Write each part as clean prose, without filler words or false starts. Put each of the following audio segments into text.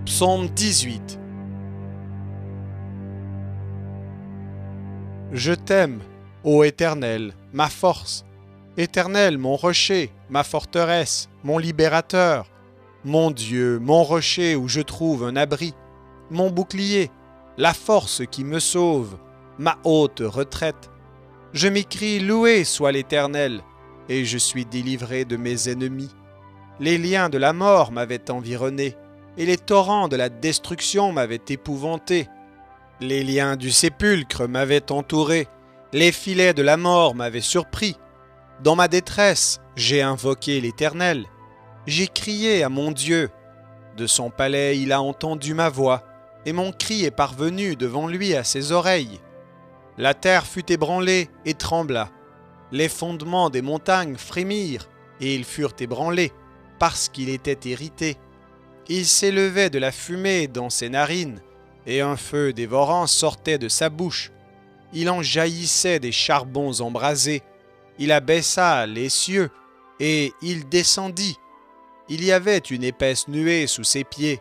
Psaume 18. Je t'aime, ô Éternel, ma force. Éternel, mon rocher, ma forteresse, mon libérateur, mon Dieu, mon rocher où je trouve un abri, mon bouclier, la force qui me sauve, ma haute retraite. Je m'écrie, loué soit l'Éternel, et je suis délivré de mes ennemis. Les liens de la mort m'avaient environné, et les torrents de la destruction m'avaient épouvanté. Les liens du sépulcre m'avaient entouré, les filets de la mort m'avaient surpris. Dans ma détresse, j'ai invoqué l'Éternel. J'ai crié à mon Dieu. De son palais, il a entendu ma voix, et mon cri est parvenu devant lui à ses oreilles. La terre fut ébranlée et trembla. Les fondements des montagnes frémirent, et ils furent ébranlés, parce qu'il était irrité. Il s'élevait de la fumée dans ses narines, et un feu dévorant sortait de sa bouche. Il en jaillissait des charbons embrasés. Il abaissa les cieux, et il descendit. Il y avait une épaisse nuée sous ses pieds.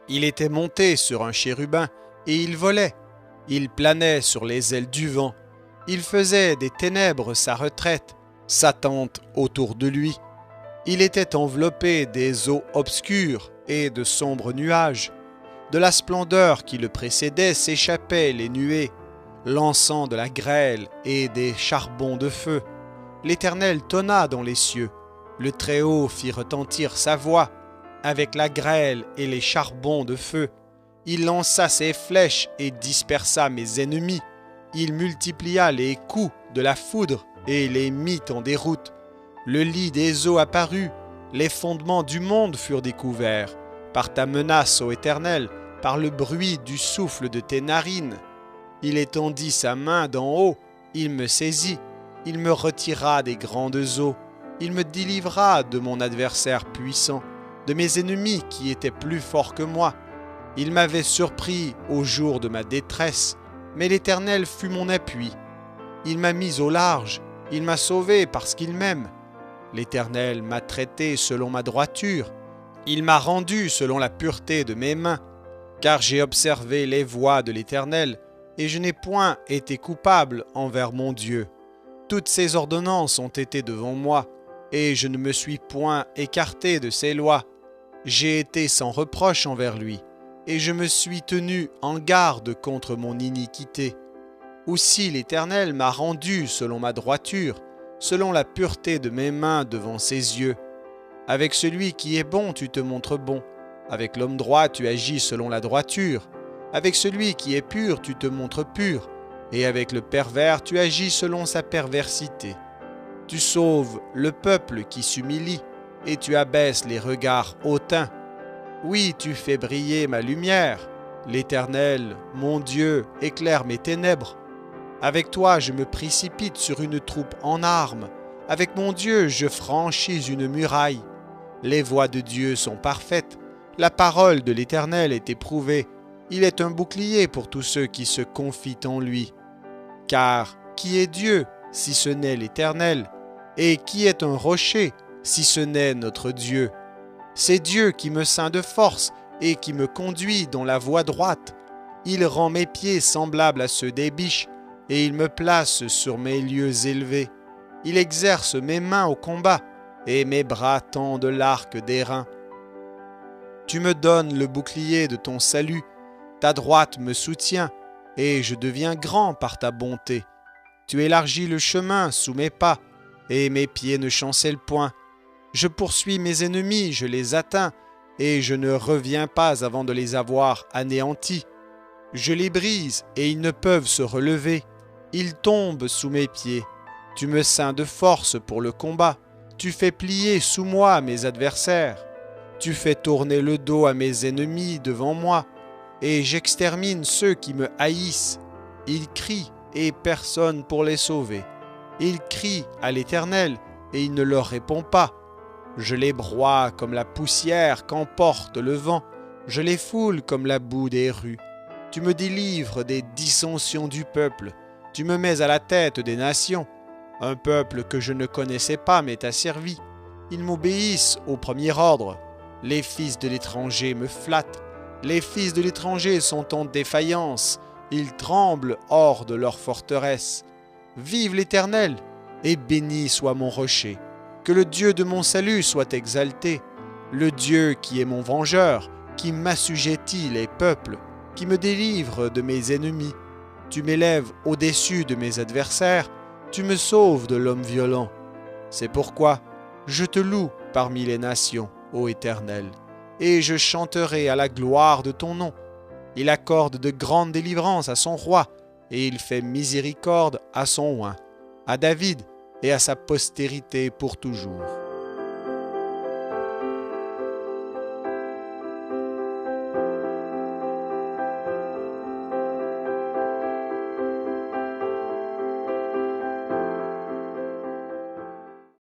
Il était monté sur un chérubin, et il volait. Il planait sur les ailes du vent. Il faisait des ténèbres sa retraite, sa tente autour de lui. Il était enveloppé des eaux obscures et de sombres nuages. De la splendeur qui le précédait s'échappaient les nuées, l'encens de la grêle et des charbons de feu. L'Éternel tonna dans les cieux. Le Très-Haut fit retentir sa voix. Avec la grêle et les charbons de feu, il lança ses flèches et dispersa mes ennemis. Il multiplia les coups de la foudre et les mit en déroute. Le lit des eaux apparut, les fondements du monde furent découverts, par ta menace, ô Éternel, par le bruit du souffle de tes narines. Il étendit sa main d'en haut, il me saisit, il me retira des grandes eaux, il me délivra de mon adversaire puissant, de mes ennemis qui étaient plus forts que moi. Il m'avait surpris au jour de ma détresse, mais l'Éternel fut mon appui. Il m'a mis au large, il m'a sauvé parce qu'il m'aime. L'Éternel m'a traité selon ma droiture, il m'a rendu selon la pureté de mes mains, car j'ai observé les voies de l'Éternel, et je n'ai point été coupable envers mon Dieu. Toutes ses ordonnances ont été devant moi, et je ne me suis point écarté de ses lois. J'ai été sans reproche envers lui, et je me suis tenu en garde contre mon iniquité. Aussi l'Éternel m'a rendu selon ma droiture, selon la pureté de mes mains devant ses yeux. Avec celui qui est bon, tu te montres bon. Avec l'homme droit, tu agis selon la droiture. Avec celui qui est pur, tu te montres pur. Et avec le pervers, tu agis selon sa perversité. Tu sauves le peuple qui s'humilie, et tu abaisses les regards hautains. Oui, tu fais briller ma lumière. L'Éternel, mon Dieu, éclaire mes ténèbres. Avec toi, je me précipite sur une troupe en armes. Avec mon Dieu, je franchis une muraille. Les voies de Dieu sont parfaites. La parole de l'Éternel est éprouvée. Il est un bouclier pour tous ceux qui se confient en lui. Car qui est Dieu si ce n'est l'Éternel? Et qui est un rocher si ce n'est notre Dieu? C'est Dieu qui me ceint de force et qui me conduit dans la voie droite. Il rend mes pieds semblables à ceux des biches, et il me place sur mes lieux élevés. Il exerce mes mains au combat, et mes bras tendent l'arc d'airain. Tu me donnes le bouclier de ton salut, ta droite me soutient, et je deviens grand par ta bonté. Tu élargis le chemin sous mes pas, et mes pieds ne chancellent point. Je poursuis mes ennemis, je les atteins, et je ne reviens pas avant de les avoir anéantis. Je les brise, et ils ne peuvent se relever. Ils tombent sous mes pieds. Tu me ceins de force pour le combat. Tu fais plier sous moi mes adversaires. Tu fais tourner le dos à mes ennemis devant moi, et j'extermine ceux qui me haïssent. Ils crient, et personne pour les sauver. Ils crient à l'Éternel, et il ne leur répond pas. Je les broie comme la poussière qu'emporte le vent. Je les foule comme la boue des rues. Tu me délivres des dissensions du peuple. Tu me mets à la tête des nations. Un peuple que je ne connaissais pas m'est asservi. Ils m'obéissent au premier ordre. Les fils de l'étranger me flattent. Les fils de l'étranger sont en défaillance. Ils tremblent hors de leur forteresse. Vive l'Éternel, et béni soit mon rocher. Que le Dieu de mon salut soit exalté. Le Dieu qui est mon vengeur, qui m'assujettit les peuples, qui me délivre de mes ennemis. Tu m'élèves au-dessus de mes adversaires, tu me sauves de l'homme violent. C'est pourquoi je te loue parmi les nations, ô Éternel, et je chanterai à la gloire de ton nom. Il accorde de grandes délivrances à son roi, et il fait miséricorde à son oint, à David et à sa postérité pour toujours.